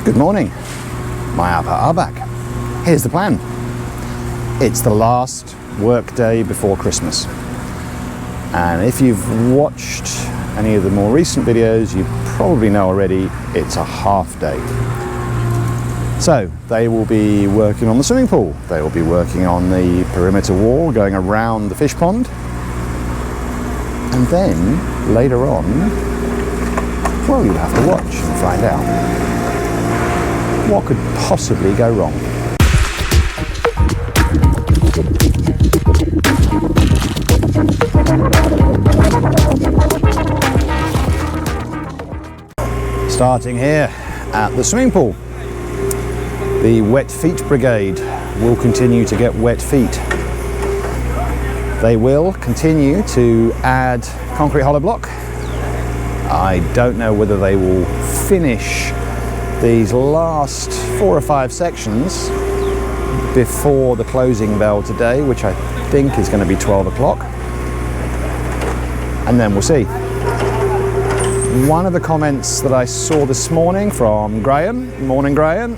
Good morning, my Appa are back. Here's the plan. It's the last work day before Christmas. And if you've watched any of the more recent videos, you probably know already it's a half day. So they will be working on the swimming pool. They will be working on the perimeter wall going around the fish pond. And then later on, well, you'll have to watch and find out. What could possibly go wrong? Starting here at the swimming pool, the wet feet brigade will continue to get wet feet. They will continue to add concrete hollow block. I don't know whether they will finish these last 4 or 5 sections before the closing bell today, which I think is going to be 12 o'clock. And then we'll see. One of the comments that I saw this morning from Graham, morning Graham,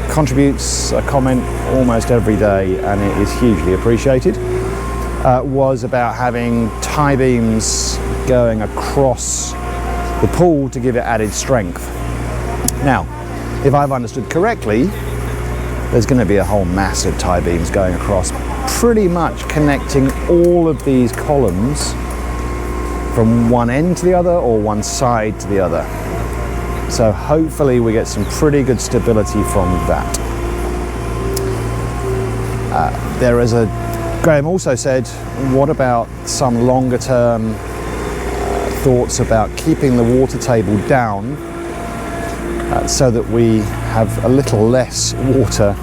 contributes a comment almost every day and it is hugely appreciated, was about having tie beams going across the pool to give it added strength. Now, if I've understood correctly, there's going to be a whole mass of tie beams going across, pretty much connecting all of these columns from one end to the other or one side to the other. So hopefully we get some pretty good stability from that. Graham also said, what about some longer term thoughts about keeping the water table down so that we have a little less water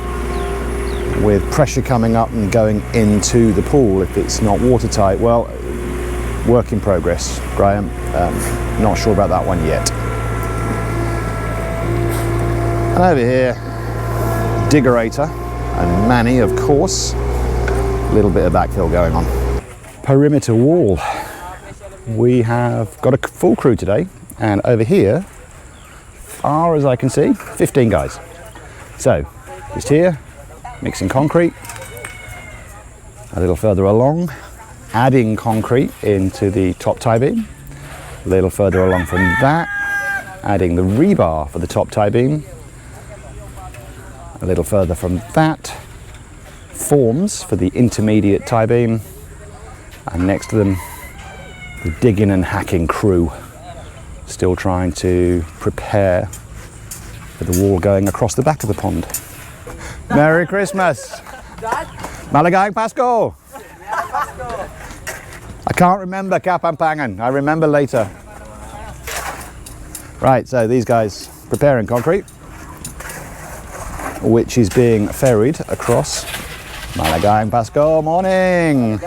with pressure coming up and going into the pool if it's not watertight. Well, work in progress, Graham. Not sure about that one yet. And over here, Diggerator and Manny, of course. A little bit of backfill going on. Perimeter wall. We have got a full crew today, and over here, far as I can see, 15 guys. So, just here, mixing concrete. A little further along, adding concrete into the top tie beam. A little further along from that, adding the rebar for the top tie beam. A little further from that, forms for the intermediate tie beam. And next to them, the digging and hacking crew, still trying to prepare for the wall going across the back of the pond. Merry Christmas! Malagang Pasko! I can't remember Kapampangan, I remember later. Right, so these guys preparing concrete, which is being ferried across. Malagang Pasko, morning!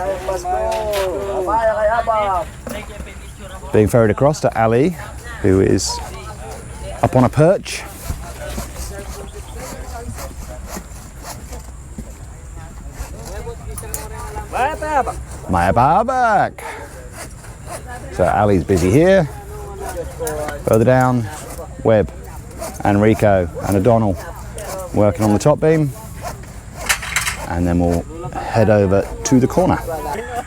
Being ferried across to Ali, who is up on a perch. My back. So Ali's busy here. Further down, Webb and Rico and O'Donnell working on the top beam. And then we'll head over to the corner.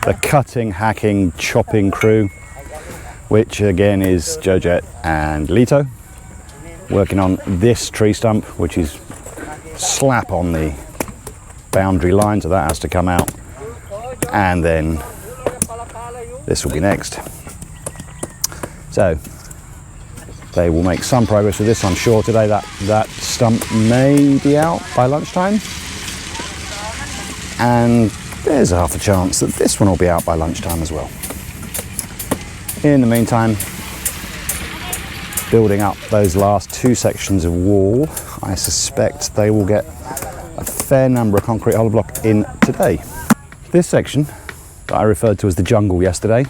The cutting, hacking, chopping crew, which again is Jojet and Lito, working on this tree stump, which is slap on the boundary line, so that has to come out. And then this will be next. So they will make some progress with this, I'm sure, today. That stump may be out by lunchtime. And there's a half a chance that this one will be out by lunchtime as well. In the meantime, building up those last 2 sections of wall, I suspect they will get a fair number of concrete hollow block in today. This section that I referred to as the jungle yesterday,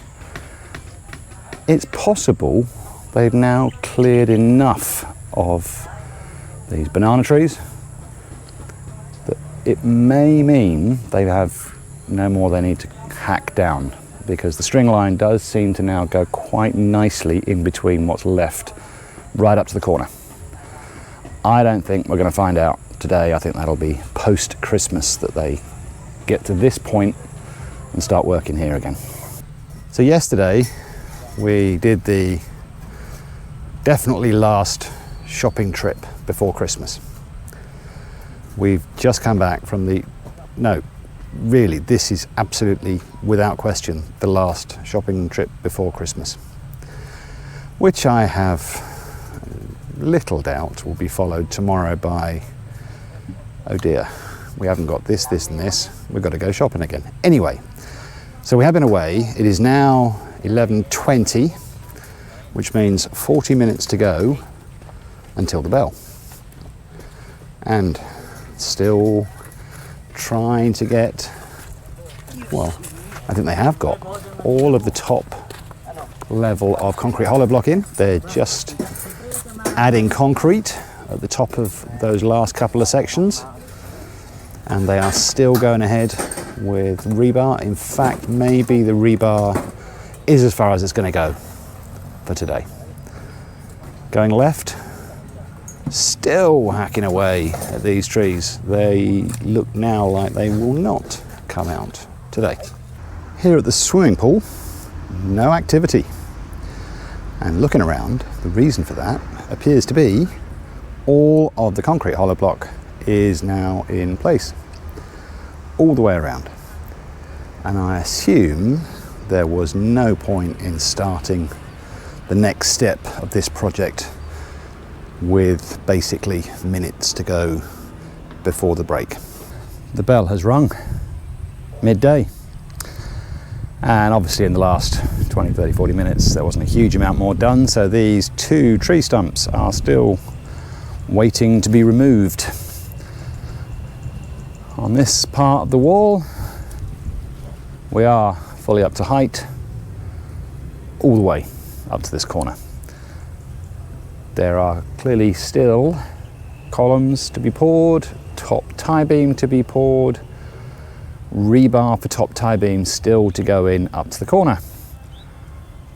it's possible they've now cleared enough of these banana trees that it may mean they have no more they need to hack down, because the string line does seem to now go quite nicely in between what's left right up to the corner. I don't think we're going to find out today. I think that'll be post-Christmas that they get to this point and start working here again. So yesterday we did the definitely last shopping trip before Christmas. We've just come back from really, this is absolutely, without question, the last shopping trip before Christmas, which I have little doubt will be followed tomorrow by, oh dear, we haven't got this, this and this, we've got to go shopping again. Anyway, so we have been away. It is now 11:20, which means 40 minutes to go until the bell. And still trying to get, well, I think they have got all of the top level of concrete hollow block in. They're just adding concrete at the top of those last couple of sections, and they are still going ahead with rebar. In fact, maybe the rebar is as far as it's going to go for today. Going left, still hacking away at these trees. They look now like they will not come out today. Here at the swimming pool, no activity. And looking around, the reason for that appears to be all of the concrete hollow block is now in place, all the way around. And I assume there was no point in starting the next step of this project with basically minutes to go before the break. The bell has rung midday, and obviously in the last 20, 30, 40 minutes there wasn't a huge amount more done, so these two tree stumps are still waiting to be removed. On this part of the wall we are fully up to height all the way up to this corner. There are clearly still columns to be poured, top tie beam to be poured, rebar for top tie beam still to go in up to the corner.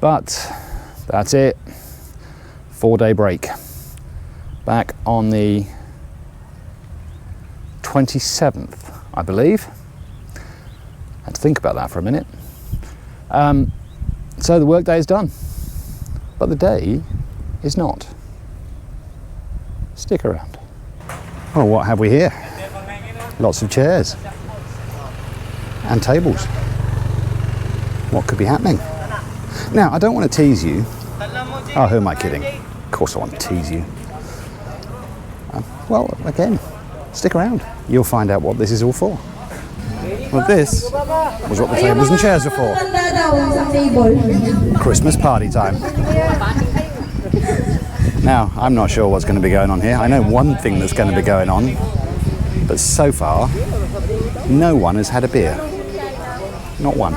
But that's it. 4-day break. Back on the 27th, I believe. Had to think about that for a minute. So the work day is done, but the day is not. Stick around. Well, what have we here? Lots of chairs and tables. What could be happening? Now, I don't want to tease you. Oh, who am I kidding? Of course I want to tease you. Well, again, stick around. You'll find out what this is all for. Well, this was what the tables and chairs are for. Christmas party time. Now, I'm not sure what's going to be going on here. I know one thing that's going to be going on, but so far, no one has had a beer. Not one.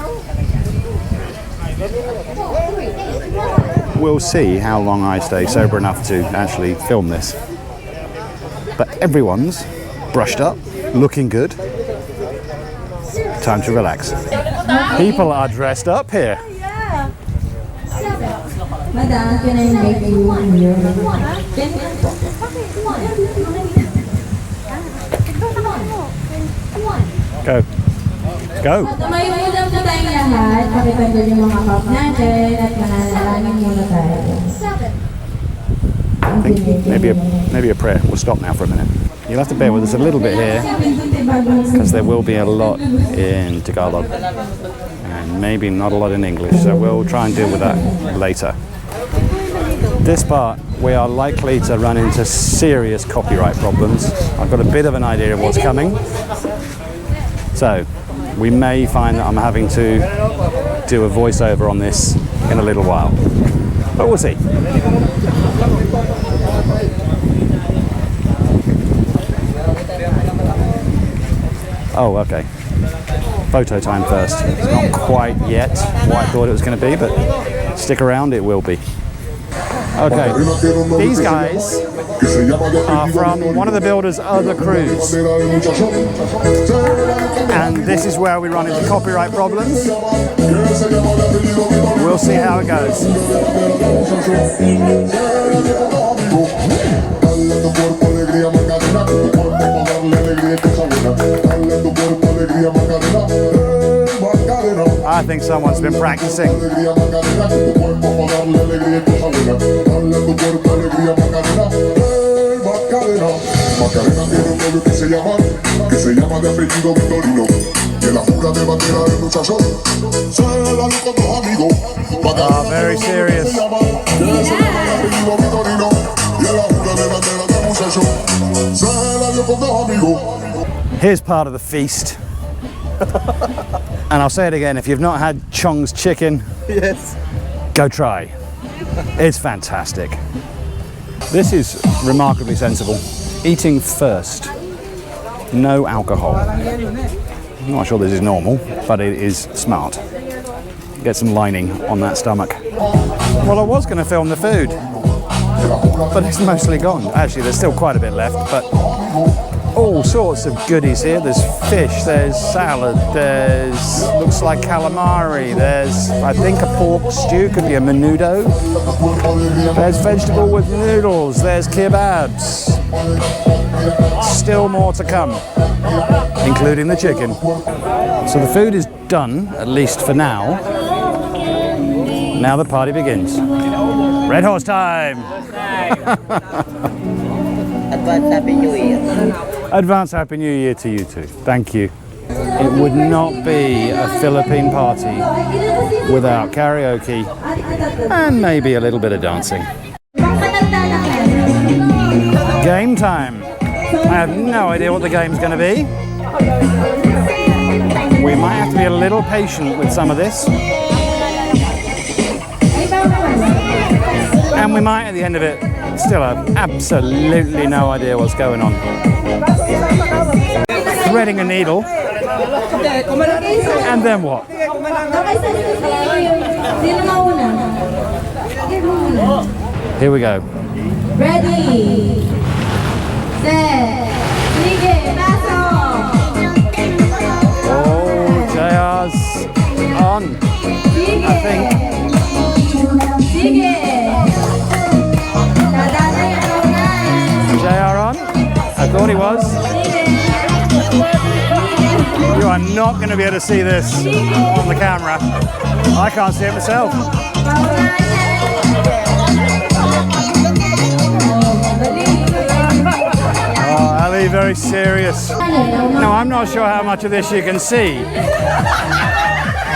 We'll see how long I stay sober enough to actually film this. But everyone's brushed up, looking good. Time to relax. People are dressed up here. Madam, can I invite you here? Go. Go. Tumayo muna po tayong lahat. Pakipandol yung mga cup natin at mananalangin muna tayo. I think maybe a prayer. We'll stop now for a minute. You'll have to bear with us a little bit here because there will be a lot in Tagalog and maybe not a lot in English, so we'll try and deal with that later. This part, we are likely to run into serious copyright problems. I've got a bit of an idea of what's coming. So, we may find that I'm having to do a voiceover on this in a little while. But we'll see. Oh, okay. Photo time first. It's not quite yet what I thought it was going to be, but stick around, it will be. Okay, these guys are from one of the builders' other crews. And this is where we run into copyright problems. We'll see how it goes. think someone's been practicing. Oh, very serious. Here's part of the feast. And I'll say it again, if you've not had Chong's chicken, yes, go try. It's fantastic. This is remarkably sensible. Eating first, no alcohol. I'm not sure this is normal, but it is smart. Get some lining on that stomach. Well, I was going to film the food, but it's mostly gone. Actually, there's still quite a bit left, but all sorts of goodies here. There's fish, there's salad, there's looks like calamari, there's I think a pork stew, could be a menudo. There's vegetable with noodles, there's kebabs. Still more to come, including the chicken. So the food is done, at least for now. Now the party begins. Red horse time! Advance Happy New Year. Advance Happy New Year to you too. Thank you. It would not be a Philippine party without karaoke and maybe a little bit of dancing. Game time. I have no idea what the game's going to be. We might have to be a little patient with some of this. And we might, at the end of it, still have absolutely no idea what's going on. Threading a needle. And then what? Here we go. Ready, set, Oh, JR's on, I think. JR on? I thought he was. You are not going to be able to see this on the camera. I can't see it myself. Oh, Ali, very serious. Now, I'm not sure how much of this you can see.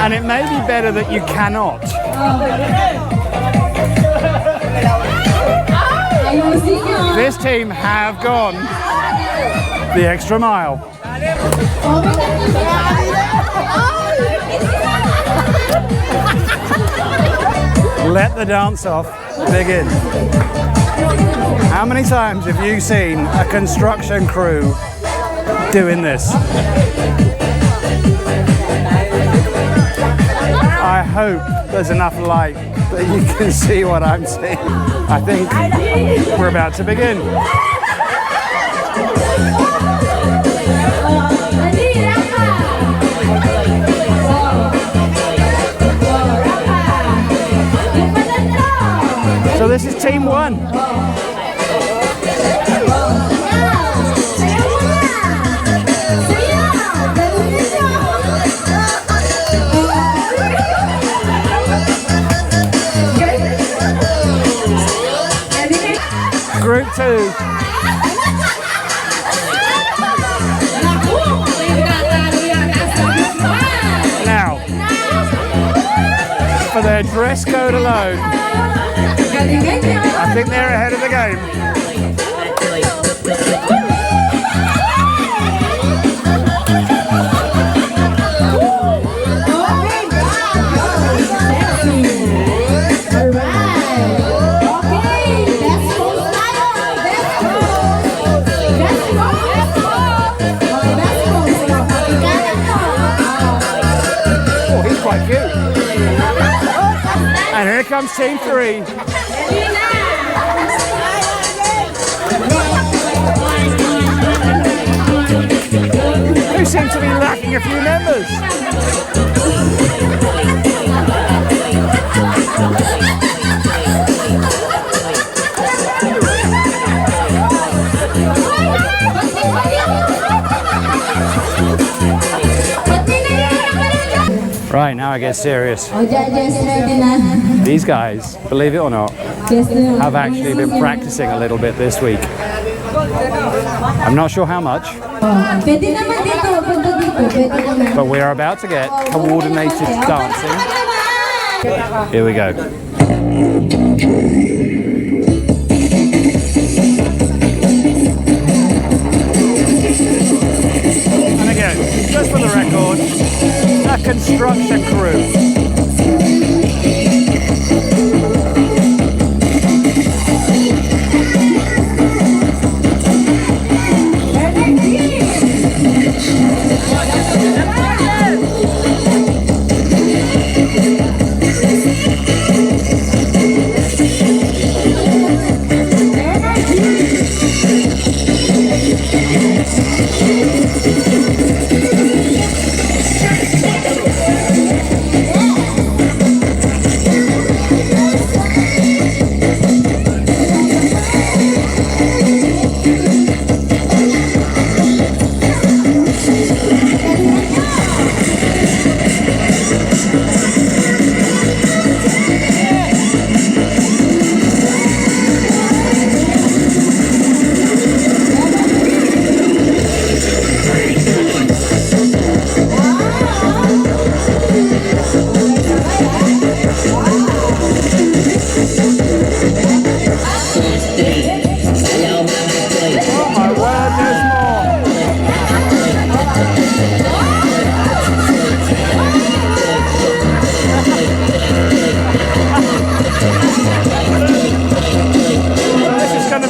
And it may be better that you cannot. This team have gone the extra mile. Let the dance off begin. How many times have you seen a construction crew doing this? I hope there's enough light that you can see what I'm seeing. I think we're about to begin. So this is team one. Group two. Now, for their dress code alone, I think they're ahead of the game. Oh, he's quite cute. And here comes team three. Who seem to be lacking a few members. Right, now I get serious. O, judges, ready na. These guys, believe it or not, have actually been practicing a little bit this week. I'm not sure how much, Pwede naman dito, punta dito. Pwede naman. but we are about to get coordinated dancing. Here we go. And again, just for the record, a construction crew.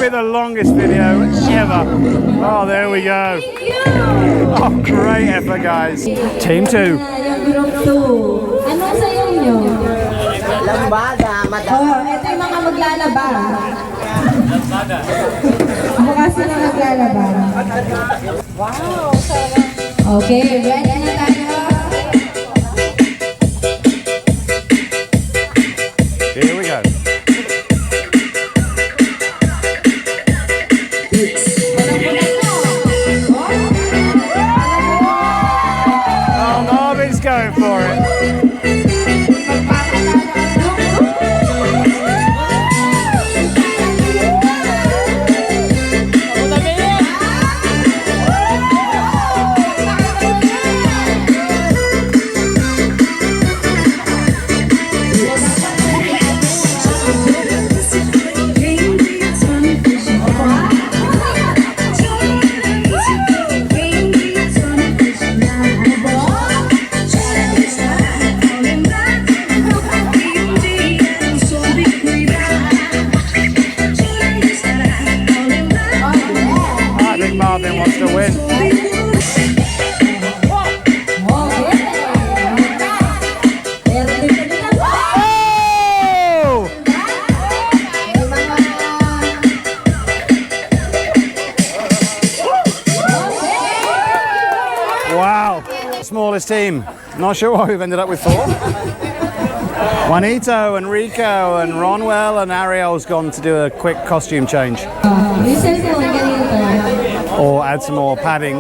The longest video ever. Oh, there we go. Oh, great effort, guys. Team 2. Yung group 2. Ano sa inyo? Lambada, madam. Oh, ito yung mga maglalaba. Mukha sila maglalaba. Wow, sarap. Okay, ready na tayo? Here we go. Going for it. Marvin wants to win. Oh! Wow, smallest team. Not sure why we've ended up with 4. Juanito and Rico and Ronwell and Ariel's gone to do a quick costume change. Or add some more padding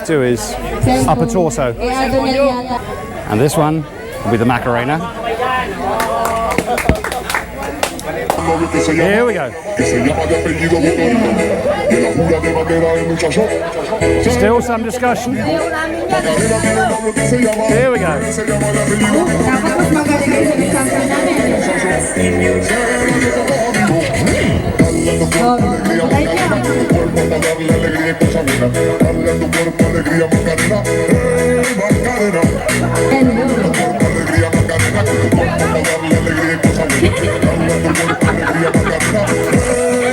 to his upper torso. And this one will be the Macarena. Here we go. Still some discussion. Here we go.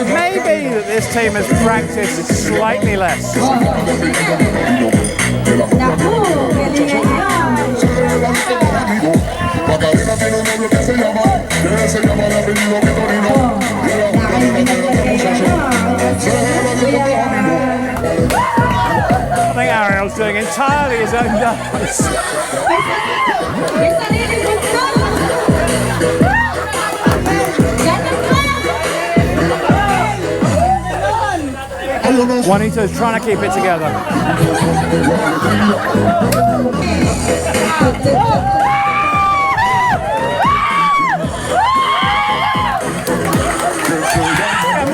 Maybe that this team has practiced slightly less. I think Ariel's doing entirely his own dance. Juanito's trying to keep it together.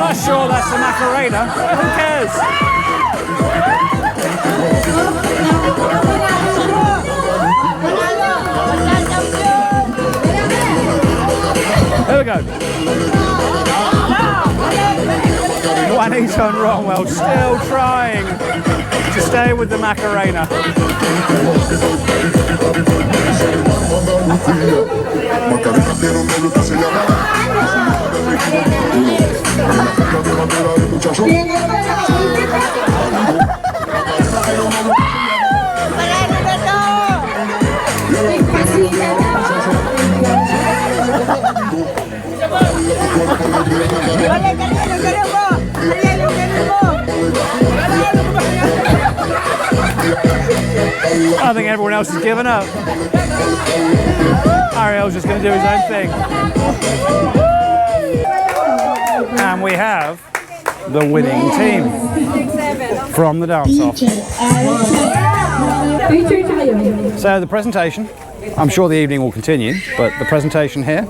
not sure that's the Macarena. Who cares? There we go. Juanito and Romwell still trying to stay with the Macarena. I think everyone else has given up. Ariel's just going to do his own thing. And we have the winning team from the dance-off. So the presentation, I'm sure the evening will continue, but the presentation here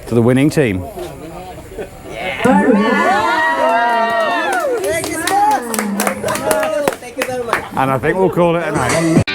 to the winning team. And I think we'll call it a night.